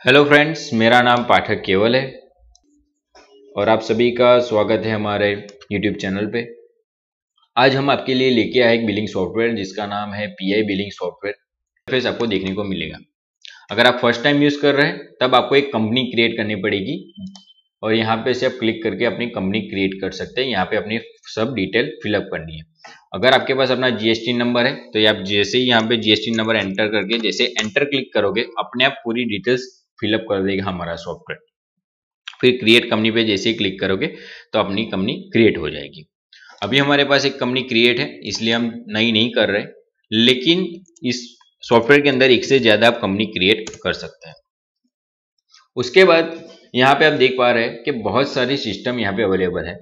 Hello friends, मेरा नाम पाठक केवल है और आप सभी का स्वागत है हमारे यूट्यूब चैनल पे। आज हम आपके लिए लेके आए एक बिलिंग सॉफ्टवेयर जिसका नाम है पीआई बिलिंग सॉफ्टवेयर। फेस आपको देखने को मिलेगा। अगर आप फर्स्ट टाइम यूज़ कर रहे हैं तब आपको एक कंपनी क्रिएट करनी पड़ेगी और यहाँ पे से आप क्लिक करके अपनी कंपनी क्रिएट कर सकते हैं। यहाँ पे अपनी सब डिटेल फिलअप करनी है। अगर आपके पास अपना जीएसटी नंबर है तो आप जैसे ही यहाँ पे जीएसटी नंबर एंटर करके जैसे एंटर क्लिक करोगे अपने आप पूरी डिटेल्स फिलअप कर देगा हमारा सॉफ्टवेयर। फिर क्रिएट कंपनी पे जैसे ही क्लिक करोगे तो अपनी कंपनी क्रिएट हो जाएगी। अभी हमारे पास एक कंपनी क्रिएट है इसलिए हम नई नहीं कर रहे, लेकिन इस सॉफ्टवेयर के अंदर एक से ज़्यादा आप कंपनी क्रिएट कर सकते हैं। उसके बाद यहाँ पे आप देख पा रहे हैं कि बहुत सारी सिस्टम यहाँ पे अवेलेबल है।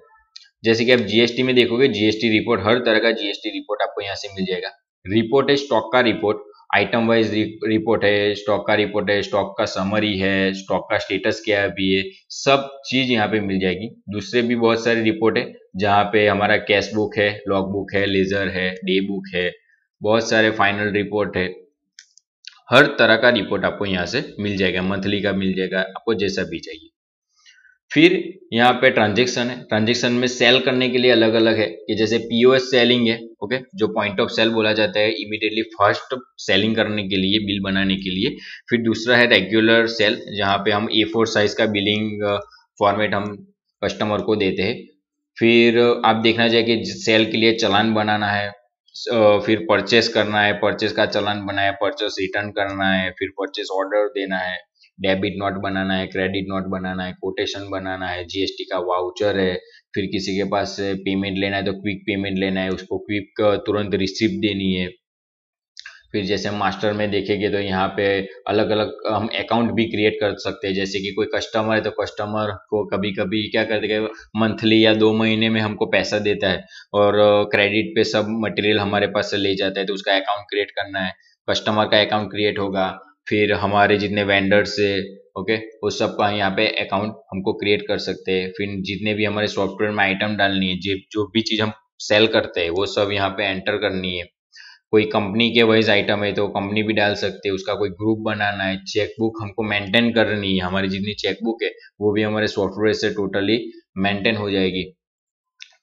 जैसे कि आप जीएसटी में देखोगे जीएसटी रिपोर्ट, हर तरह का जीएसटी रिपोर्ट आपको यहाँ से मिल जाएगा। रिपोर्ट है स्टॉक का रिपोर्ट, आइटम वाइज रिपोर्ट है, स्टॉक का रिपोर्ट है, स्टॉक का समरी है, स्टॉक का स्टेटस क्या है अभी है, सब चीज यहाँ पे मिल जाएगी। दूसरे भी बहुत सारे रिपोर्ट है जहाँ पे हमारा कैश बुक है, लॉग बुक है, लेजर है, डे बुक है, बहुत सारे फाइनल रिपोर्ट है। हर तरह का रिपोर्ट आपको यहाँ से मिल जाएगा, मंथली का मिल जाएगा, आपको जैसा भी चाहिए। फिर यहाँ पे ट्रांजेक्शन है। ट्रांजेक्शन में सेल करने के लिए अलग अलग है कि जैसे पीओएस सेलिंग है, ओके, जो पॉइंट ऑफ सेल बोला जाता है, इमीडिएटली फर्स्ट सेलिंग करने के लिए, बिल बनाने के लिए। फिर दूसरा है रेगुलर सेल, जहाँ पे हम A4 साइज का बिलिंग फॉर्मेट हम कस्टमर को देते हैं। फिर आप देखना चाहिए कि सेल के लिए चालान बनाना है, फिर परचेस करना है, परचेस का चालान बनाया, परचेस रिटर्न करना है, फिर परचेस ऑर्डर देना है, डेबिट नोट बनाना है, क्रेडिट नोट बनाना है, कोटेशन बनाना है, जीएसटी का वाउचर है। फिर किसी के पास पेमेंट लेना है तो क्विक पेमेंट लेना है, उसको क्विक तुरंत रिसिप्ट देनी है। फिर जैसे मास्टर में देखेंगे तो यहाँ पे अलग अलग हम अकाउंट भी क्रिएट कर सकते हैं। जैसे कि कोई कस्टमर है तो कस्टमर को कभी कभी क्या करते हैं, मंथली या 2 महीने में हमको पैसा देता है और क्रेडिट पे सब मटेरियल हमारे पास से ले जाता है, तो उसका अकाउंट क्रिएट करना है। कस्टमर का अकाउंट क्रिएट होगा, फिर हमारे जितने वेंडर्स है, ओके, वो सब का यहाँ पे अकाउंट हमको क्रिएट कर सकते हैं। फिर जितने भी हमारे सॉफ्टवेयर में आइटम डालनी है, जो भी चीज़ हम सेल करते हैं वो सब यहाँ पे एंटर करनी है। कोई कंपनी के वाइज आइटम है तो कंपनी भी डाल सकते हैं, उसका कोई ग्रुप बनाना है, चेकबुक हमको मेंटेन करनी है, हमारी जितनी चेकबुक है वो भी हमारे सॉफ्टवेयर से टोटली मेंटेन हो जाएगी।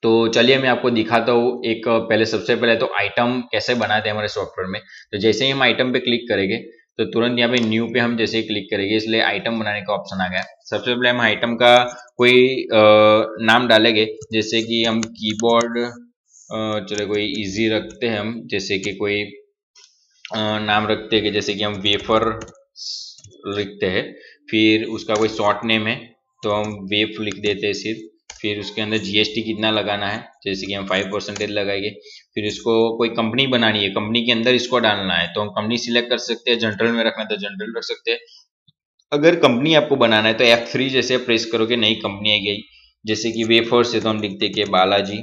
तो चलिए मैं आपको दिखाता हूँ। एक पहले सबसे पहले तो आइटम कैसे बनाते हैं हमारे सॉफ्टवेयर में। तो जैसे ही हम आइटम पे क्लिक करेंगे तो तुरंत यहाँ पे न्यू पे हम जैसे ही क्लिक करेंगे, इसलिए आइटम बनाने का ऑप्शन आ गया। सबसे पहले हम आइटम का कोई नाम डालेंगे, जैसे कि हम कीबोर्ड, चलो कोई इजी रखते हैं हम, जैसे कि कोई नाम रखते हैं कि जैसे कि हम वेफर लिखते हैं। फिर उसका कोई शॉर्ट नेम है तो हम वेफ लिख देते हैं सिर्फ। फिर उसके अंदर जीएसटी कितना लगाना है, जैसे कि हम 5% लगाएंगे। फिर इसको कोई कंपनी बनानी है, कंपनी के अंदर इसको डालना है तो हम कंपनी सिलेक्ट कर सकते हैं, जनरल में रखना है तो जनरल रख सकते हैं। अगर कंपनी आपको बनाना है तो F3 जैसे प्रेस करोगे नई कंपनी आ गई। जैसे कि वेफर्स है तो हम लिखते कि बालाजी,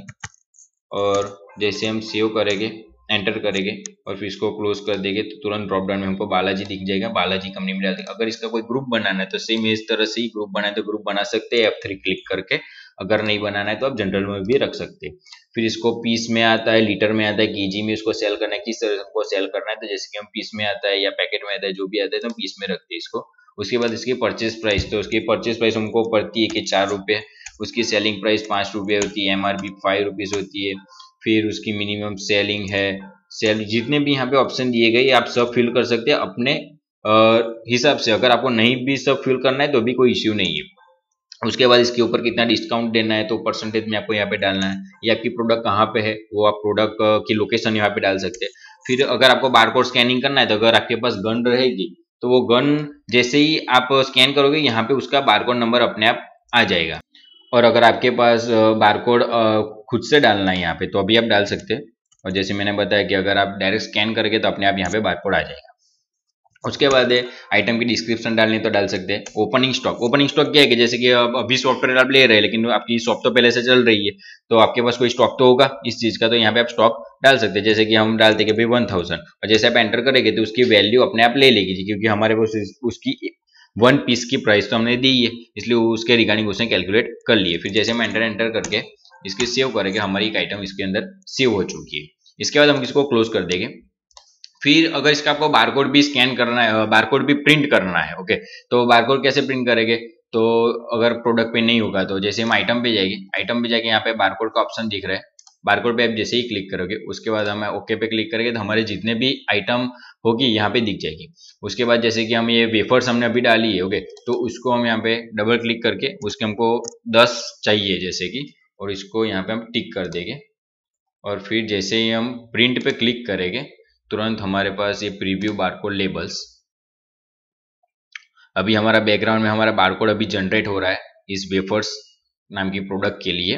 और जैसे हम सेव करेंगे, एंटर करेंगे और फिर इसको क्लोज कर देंगे तो तुरंत ड्रॉप डाउन में हमको बालाजी दिख जाएगा, बालाजी कंपनी में डाल देंगे। अगर इसका कोई ग्रुप बनाना है तो सेम इस तरह से ही ग्रुप बनाए तो ग्रुप बना सकते हैं F3 क्लिक करके। अगर नहीं बनाना है तो आप जनरल में भी रख सकते हैं। फिर इसको पीस में आता है, लीटर में आता है, केजी में इसको सेल करना है, किस तरह से हमको सेल करना है, तो जैसे कि हम पीस में आता है या पैकेट में आता है, जो भी आता है तो हम पीस में रखते हैं इसको। उसके बाद इसकी परचेज प्राइस, तो उसकी परचेज प्राइस हमको पड़ती है कि 4 रुपये, उसकी सेलिंग प्राइस 5 रुपये होती है, एमआरपी 5 रुपीज़ होती है। फिर उसकी मिनिमम सेलिंग है, सेल जितने भी यहाँ पे ऑप्शन दिए गए आप सब फिल कर सकते हैं अपने हिसाब से। अगर आपको नहीं भी सब फिल करना है तो भी कोई इश्यू नहीं है। उसके बाद इसके ऊपर कितना डिस्काउंट देना है तो परसेंटेज में आपको यहाँ पे डालना है। ये आपकी प्रोडक्ट कहाँ पे है वो आप प्रोडक्ट की लोकेशन यहाँ पे डाल सकते हैं। फिर अगर आपको बारकोड स्कैनिंग करना है तो अगर आपके पास गन रहेगी तो वो गन जैसे ही आप स्कैन करोगे यहाँ पे उसका बारकोड नंबर अपने आप आ जाएगा। और अगर आपके पास बारकोड खुद से डालना है यहाँ पे तो अभी आप डाल सकते हैं। और जैसे मैंने बताया कि अगर आप डायरेक्ट स्कैन करेंगे तो अपने आप यहाँ पे बारकोड आ जाएगा। उसके बाद आइटम की डिस्क्रिप्शन डालनी तो डाल सकते हैं। ओपनिंग स्टॉक, ओपनिंग स्टॉक क्या है कि जैसे कि अभी सॉफ्टवेयर आप ले रहे हैं लेकिन आपकी शॉप तो पहले से चल रही है तो आपके पास कोई स्टॉक तो होगा इस चीज का, तो यहाँ पे आप स्टॉक डाल सकते हैं। जैसे कि हम डालते हैं कि भाई 1000, और जैसे आप एंटर करेंगे तो उसकी वैल्यू अपने आप ले लेगी जी, क्योंकि हमारे पास उसकी 1 पीस की प्राइस तो हमने दी है, इसलिए उसके रिगार्डिंग उसने कैलकुलेट कर लिए। फिर जैसे हम एंटर करके इसकी सेव करेंगे, हमारी एक आइटम इसके अंदर सेव हो चुकी है। इसके बाद हम इसको क्लोज कर देंगे। फिर अगर इसका आपको बारकोड भी स्कैन करना है, बारकोड भी प्रिंट करना है, ओके, तो बारकोड कैसे प्रिंट करेंगे? तो अगर प्रोडक्ट पे नहीं होगा तो जैसे हम आइटम पे जाएंगे, आइटम पे जाके यहाँ पे बारकोड का ऑप्शन दिख रहा है, बारकोड पे आप जैसे ही क्लिक करोगे उसके बाद हम ओके पे क्लिक करेंगे तो हमारे जितने भी आइटम होगी यहाँ पे दिख जाएगी। उसके बाद जैसे कि हम ये वेफर्स हमने अभी डाली है, ओके, तो उसको हम यहाँ पे डबल क्लिक करके उसके हमको 10 चाहिए जैसे कि, और इसको यहाँ पे हम टिक कर देंगे और फिर जैसे ही हम प्रिंट पे क्लिक करेंगे तुरंत हमारे पास ये प्रीव्यू बारकोड लेबल्स, अभी हमारा बैकग्राउंड में हमारा बारकोड अभी जनरेट हो रहा है इस वेफर्स नाम की प्रोडक्ट के लिए।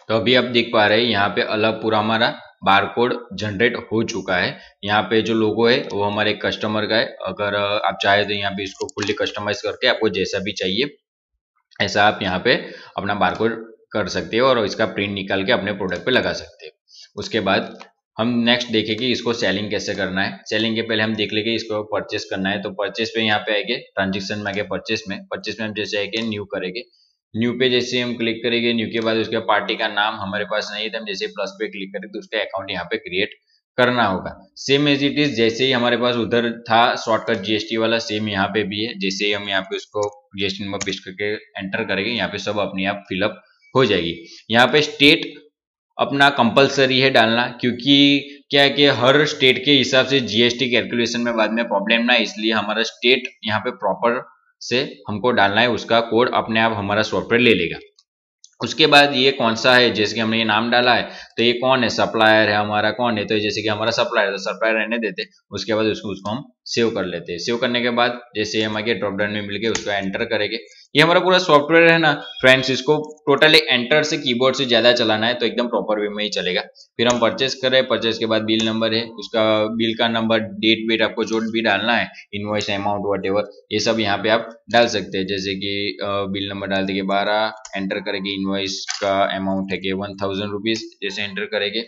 तो अभी आप देख पा रहे हैं यहाँ पे अलग पूरा हमारा बारकोड जनरेट हो चुका है। यहाँ पे जो लोगो है वो हमारे कस्टमर का है। अगर आप चाहे तो यहाँ पे इसको फुल्ली कस्टमाइज करके आपको जैसा भी चाहिए ऐसा आप यहाँ पे अपना बारकोड कर सकते हो और इसका प्रिंट निकाल के अपने प्रोडक्ट पे लगा सकते हो। उसके बाद हम नेक्स्ट देखें कि इसको सेलिंग कैसे करना है। सेलिंग के पहले हम देख लेंगे इसको परचेस करना है, तो परचेस पे यहाँ पे आएंगे, ट्रांजेक्शन में आएंगे, परचेस में हम जैसे आएंगे न्यू करेंगे, न्यू पे जैसे हम क्लिक करेंगे, न्यू के बाद उसके पार्टी का नाम हमारे पास नहीं है तो हम जैसे प्लस पे क्लिक करेंगे तो उसका अकाउंट यहाँ पे क्रिएट करना होगा। सेम एज इट इज जैसे ही हमारे पास उधर था शॉर्टकट जीएसटी वाला, सेम यहाँ पे भी है। जैसे ही हम यहाँ पे उसको जीएसटी नंबर पेस्ट करके एंटर करेंगे यहाँ पे सब अपने आप फिलअप हो जाएगी। यहाँ पे स्टेट अपना कंपलसरी है डालना, क्योंकि क्या है कि हर स्टेट के हिसाब से जीएसटी कैलकुलेशन में बाद में प्रॉब्लम ना, इसलिए हमारा स्टेट यहाँ पे प्रॉपर से हमको डालना है, उसका कोड अपने आप हमारा सॉफ्टवेयर ले लेगा। उसके बाद ये कौन सा है, जैसे कि हमने ये नाम डाला है तो ये कौन है, सप्लायर है हमारा, कौन है, तो जैसे कि हमारा सप्लायर, तो सप्लायर रहने देते। उसके बाद उसको हम सेव कर लेते हैं। सेव करने के बाद जैसे हम आगे ड्रॉप डाउन में मिल गए उसको एंटर करेंगे। ये हमारा पूरा सॉफ्टवेयर है ना फ्रेंड्स, इसको टोटली एंटर से कीबोर्ड से ज्यादा चलाना है तो एकदम प्रॉपर वे में ही चलेगा। फिर हम परचेस करें, परचेस के बाद बिल नंबर है, उसका बिल का नंबर, डेट वेट आपको जो भी डालना है, इनवॉइस अमाउंट वट ये सब यहाँ पे आप डाल सकते हैं। जैसे कि बिल नंबर डाल देंगे 12, एंटर करेंगे, इनवॉइस का अमाउंट है कि 1000 रुपीज, जैसे एंटर करेंगे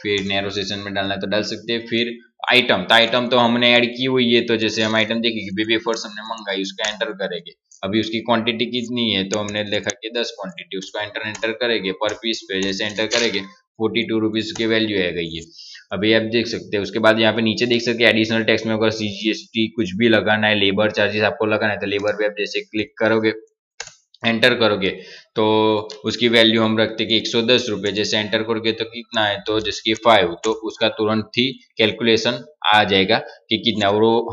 फिर नैरो सेशन में डालना है तो डाल सकते हैं। फिर आइटम तो हमने ऐड की हुई है, तो जैसे हम आइटम देखेंगे बेबी फर्स्ट हमने मंगाई, उसका एंटर करेंगे, अभी उसकी क्वांटिटी कितनी है तो हमने देखा कि 10 क्वांटिटी, उसको एंटर करेंगे, पर पीस पे जैसे एंटर करेंगे 42 रुपीज की वैल्यू आ गई है। अभी आप देख सकते हैं। उसके बाद यहाँ पे नीचे देख सकते हैं एडिशनल टैक्स में अगर सीजीएसटी कुछ भी लगाना है, लेबर चार्जेस आपको लगाना है तो लेबर पे आप जैसे क्लिक करोगे, एंटर करोगे तो उसकी वैल्यू हम रखते कि 110 रुपये, जैसे एंटर करोगे तो कितना है तो जिसकी 5, तो उसका तुरंत ही कैलकुलेशन आ जाएगा कि कितना, और वो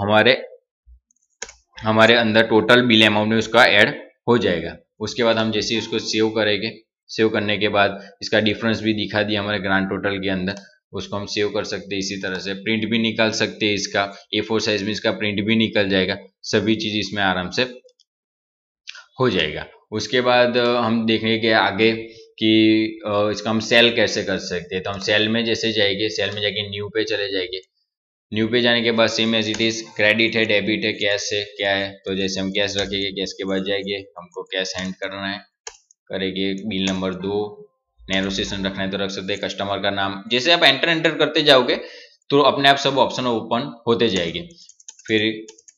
हमारे अंदर टोटल बिल अमाउंट में उसका ऐड हो जाएगा। उसके बाद हम जैसे उसको सेव करेंगे, सेव करने के बाद इसका डिफरेंस भी दिखा दिया हमारे ग्रांड टोटल के अंदर, उसको हम सेव कर सकते हैं। इसी तरह से प्रिंट भी निकाल सकते हैं, इसका A4 साइज में इसका प्रिंट भी निकल जाएगा, सभी चीज इसमें आराम से हो जाएगा। उसके बाद हम देखेंगे कि आगे कि इसका हम सेल कैसे कर सकते हैं। तो हम सेल में जैसे जाएंगे, सेल में जाके न्यू पे चले जाएंगे, न्यू पे जाने के बाद same as it is credit है, डेबिट है, कैश है, क्या है, तो जैसे हम कैश रखेंगे, कैश के बाद जाएंगे हमको कैश हैंड करना है, करेंगे बिल नंबर 2, नैरो सेशन रखना है तो रख सकते हैं, कस्टमर का नाम, जैसे आप एंटर करते जाओगे तो अपने आप सब ऑप्शन ओपन होते जाएंगे। फिर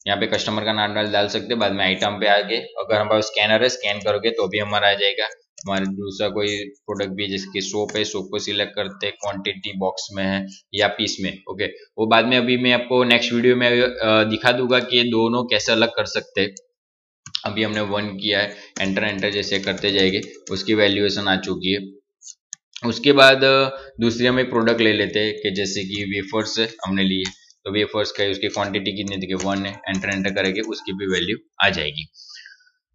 यहाँ पे कस्टमर का नाम डाल सकते हैं। बाद में आइटम पे आगे अगर हमारा स्कैनर है, स्कैन करोगे तो भी हमारा आ जाएगा। हमारे दूसरा कोई प्रोडक्ट भी जैसे कि सोप है, सोप को सिलेक्ट करते हैं, क्वांटिटी बॉक्स में है या पीस में, ओके, वो बाद में अभी मैं आपको नेक्स्ट वीडियो में दिखा दूंगा कि ये दोनों कैसे अलग कर सकते हैं। अभी हमने 1 किया है, एंटर जैसे करते जाएंगे उसकी वैल्यूएशन आ चुकी है। उसके बाद दूसरी हम एक प्रोडक्ट ले लेते हैं कि जैसे कि वेफर्स हमने लिए, तो वेफर्स का उसकी क्वांटिटी कितनी थी कि 1 है, एंटर करेंगे उसकी भी वैल्यू आ जाएगी।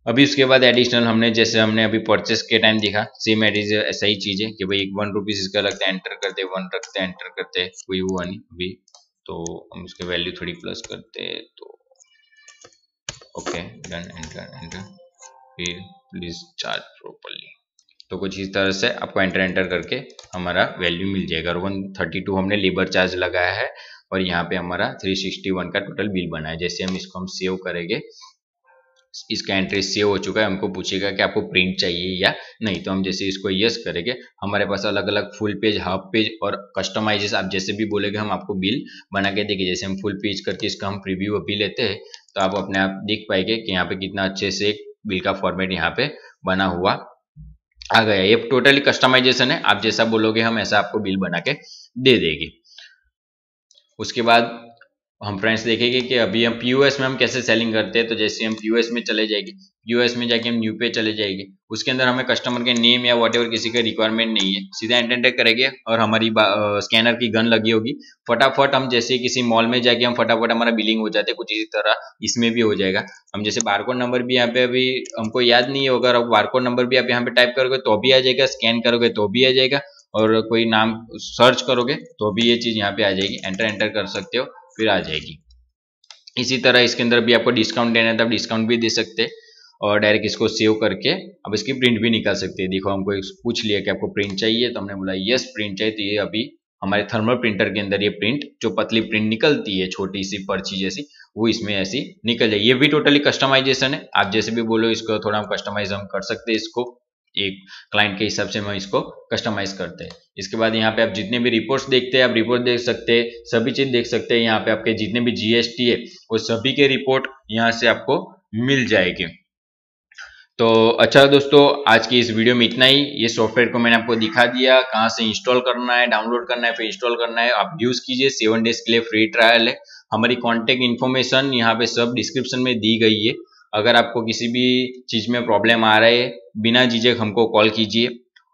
अभी उसके बाद एडिशनल हमने जैसे हमने अभी परचेस के टाइम दिखा, सेम एडिज ऐसा ही चीज है कि भाई 1 रुपीज इसका लगता है, एंटर करते 1 रखते हैं, एंटर करते कोई हुआ नहीं अभी, तो हम उसके वैल्यू थोड़ी प्लस करते हैं तो ओके डन, एंटर फिर प्लीज चार्ज प्रॉपर्ली, तो कुछ इस तरह से आपको एंटर करके हमारा वैल्यू मिल जाएगा। और 132 हमने लेबर चार्ज लगाया है और यहाँ पे हमारा 361 का टोटल बिल बना है। जैसे हम इसको सेव करेंगे, इसका एंट्री सेव हो चुका है, हमको पूछेगा कि आपको प्रिंट चाहिए या नहीं, तो हम जैसे इसको यस करेंगे हमारे पास अलग अलग फुल पेज, हाफ पेज और कस्टमाइजेस आप जैसे भी बोलेगे हम आपको बिल बना के देंगे। जैसे हम फुल पेज करके इसका हम प्रीव्यू अभी लेते हैं तो आप अपने आप देख पाएंगे कि यहाँ पे कितना अच्छे से बिल का फॉर्मेट यहाँ पे बना हुआ आ गया। ये टोटली कस्टमाइजेशन है, आप जैसा बोलोगे हम ऐसा आपको बिल बना के दे देंगे। उसके बाद हम फ्रेंड्स देखेंगे कि अभी हम पीओएस में हम कैसे सेलिंग करते हैं। तो जैसे हम पीओएस में चले जाएंगे, पीओएस में जाके हम न्यू पे चले जाएंगे, उसके अंदर हमें कस्टमर के नेम या वॉटेवर किसी का रिक्वायरमेंट नहीं है, सीधा एंटर करेंगे और हमारी स्कैनर की गन लगी होगी, फटाफट हम जैसे किसी मॉल में जाके हम फटाफट हमारा बिलिंग हो जाते हैं, कुछ इसी तरह इसमें भी हो जाएगा। हम जैसे बारकोड नंबर भी यहाँ पे अभी हमको याद नहीं होगा, अगर बारकोड नंबर भी आप यहाँ पे टाइप करोगे तो भी आ जाएगा, स्कैन करोगे तो भी आ जाएगा, और कोई नाम सर्च करोगे तो भी ये चीज यहाँ पे आ जाएगी, एंटर कर सकते हो, फिर आ जाएगी। इसी तरह इसके अंदर भी आपको डिस्काउंट देना है तो आप डिस्काउंट भी दे सकते हैं, और डायरेक्ट इसको सेव करके अब इसकी प्रिंट भी निकाल सकते हैं। देखो हमको पूछ लिया कि आपको प्रिंट चाहिए, तो हमने बोला यस प्रिंट चाहिए, तो ये अभी हमारे थर्मल प्रिंटर के अंदर ये प्रिंट, जो पतली प्रिंट निकलती है छोटी सी पर्ची जैसी, वो इसमें ऐसी निकल जाए। ये भी टोटली कस्टमाइजेशन है, आप जैसे भी बोलो इसको थोड़ा हम कस्टमाइज हम कर सकते हैं, इसको एक क्लाइंट के हिसाब से हम इसको कस्टमाइज करते हैं। इसके बाद यहाँ पे आप जितने भी रिपोर्ट्स देखते हैं आप रिपोर्ट देख सकते हैं, सभी चीज देख सकते हैं। यहाँ पे आपके जितने भी जीएसटी है वो सभी के रिपोर्ट यहाँ से आपको मिल जाएगी। तो अच्छा दोस्तों, आज की इस वीडियो में इतना ही। ये सॉफ्टवेयर को मैंने आपको दिखा दिया, कहाँ से इंस्टॉल करना है, डाउनलोड करना है, फिर इंस्टॉल करना है। आप यूज कीजिए, 7 डेज के लिए फ्री ट्रायल है। हमारी कॉन्टेक्ट इन्फॉर्मेशन यहाँ पे सब डिस्क्रिप्शन में दी गई है। अगर आपको किसी भी चीज में प्रॉब्लम आ रहा है, बिना झिझक हमको कॉल कीजिए,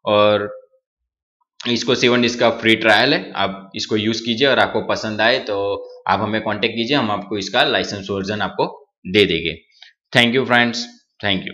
और इसको 7 डेज का फ्री ट्रायल है, आप इसको यूज कीजिए, और आपको पसंद आए तो आप हमें कॉन्टेक्ट कीजिए, हम आपको इसका लाइसेंस वर्जन आपको दे देंगे। Thank you friends, thank you.